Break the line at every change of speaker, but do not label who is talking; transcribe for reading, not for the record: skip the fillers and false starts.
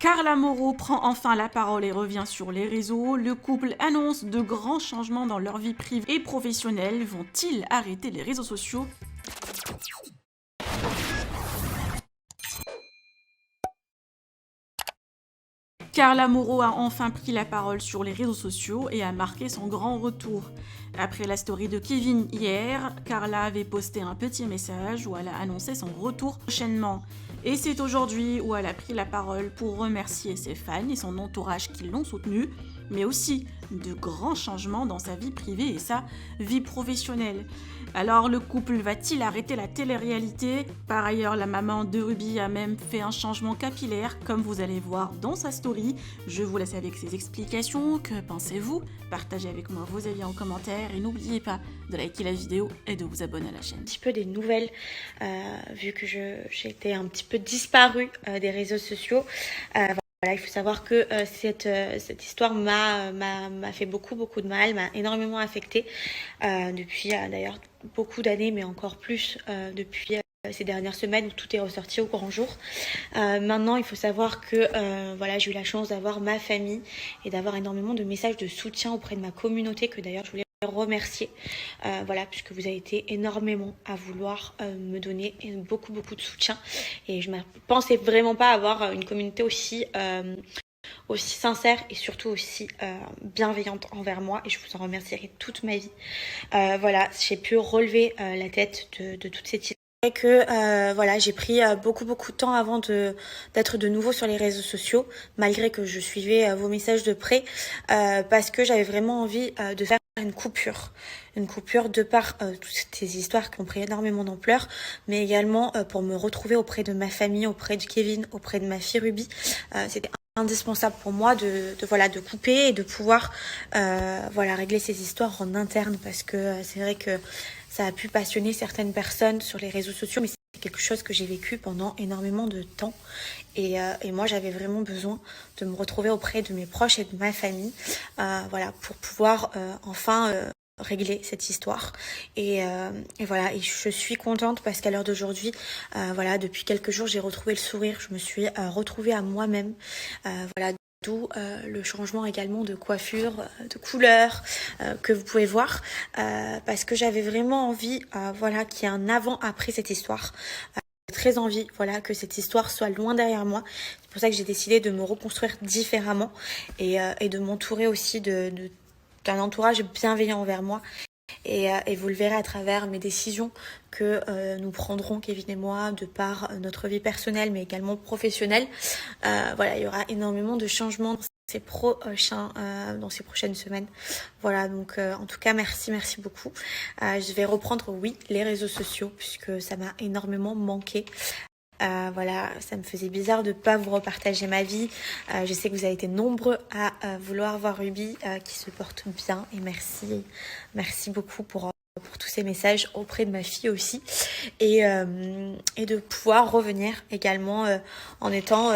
Carla Moreau prend enfin la parole et revient sur les réseaux. Le couple annonce de grands changements dans leur vie privée et professionnelle. Vont-ils arrêter les réseaux sociaux? Carla Moreau a enfin pris la parole sur les réseaux sociaux et a marqué son grand retour. Après la story de Kevin hier, Carla avait posté un petit message où elle a annoncé son retour prochainement. Et c'est aujourd'hui où elle a pris la parole pour remercier ses fans et son entourage qui l'ont soutenue, mais aussi de grands changements dans sa vie privée et sa vie professionnelle. Alors le couple va-t-il arrêter la télé-réalité? Par ailleurs, la maman de Ruby a même fait un changement capillaire, comme vous allez voir dans sa story. Je vous laisse avec ses explications. Que pensez-vous? Partagez avec moi vos avis en commentaire et n'oubliez pas de liker la vidéo et de vous abonner à la chaîne.
Un petit peu des nouvelles, vu que j'étais un petit peu disparue des réseaux sociaux. Voilà, il faut savoir que cette histoire m'a fait beaucoup de mal, m'a énormément affectée depuis d'ailleurs beaucoup d'années, mais encore plus depuis ces dernières semaines où tout est ressorti au grand jour. Maintenant, il faut savoir que voilà, j'ai eu la chance d'avoir ma famille et d'avoir énormément de messages de soutien auprès de ma communauté, que d'ailleurs je voulais remercier, voilà, puisque vous avez été énormément à vouloir me donner beaucoup de soutien, et je ne pensais vraiment pas avoir une communauté aussi sincère et surtout aussi bienveillante envers moi, et je vous en remercierai toute ma vie. Voilà, j'ai pu relever la tête de toute cette idée. Voilà, j'ai pris beaucoup de temps avant d'être de nouveau sur les réseaux sociaux, malgré que je suivais vos messages de près, parce que j'avais vraiment envie de faire une coupure de par toutes ces histoires qui ont pris énormément d'ampleur, mais également pour me retrouver auprès de ma famille, auprès de Kevin, auprès de ma fille Ruby. C'était indispensable pour moi de couper et de pouvoir voilà, régler ces histoires en interne, parce que c'est vrai que ça a pu passionner certaines personnes sur les réseaux sociaux, mais c'est quelque chose que j'ai vécu pendant énormément de temps. Et moi, j'avais vraiment besoin de me retrouver auprès de mes proches et de ma famille, voilà, pour pouvoir enfin régler cette histoire. Et voilà, et je suis contente parce qu'à l'heure d'aujourd'hui, voilà, depuis quelques jours, j'ai retrouvé le sourire. Je me suis retrouvée à moi-même. Voilà. D'où le changement également de coiffure, de couleur que vous pouvez voir, parce que j'avais vraiment envie, voilà, qu'il y ait un avant-après cette histoire. Très envie, voilà, que cette histoire soit loin derrière moi. C'est pour ça que j'ai décidé de me reconstruire différemment et de m'entourer aussi d'un entourage bienveillant envers moi. Et vous le verrez à travers mes décisions que nous prendrons, Kevin et moi, de par notre vie personnelle, mais également professionnelle. Voilà, il y aura énormément de changements dans ces prochaines semaines. Voilà, donc en tout cas, merci beaucoup. Je vais reprendre, oui, les réseaux sociaux, puisque ça m'a énormément manqué. Voilà, ça me faisait bizarre de ne pas vous repartager ma vie. Je sais que vous avez été nombreux à vouloir voir Ruby qui se porte bien, et merci beaucoup pour tous ces messages auprès de ma fille aussi, et de pouvoir revenir également en étant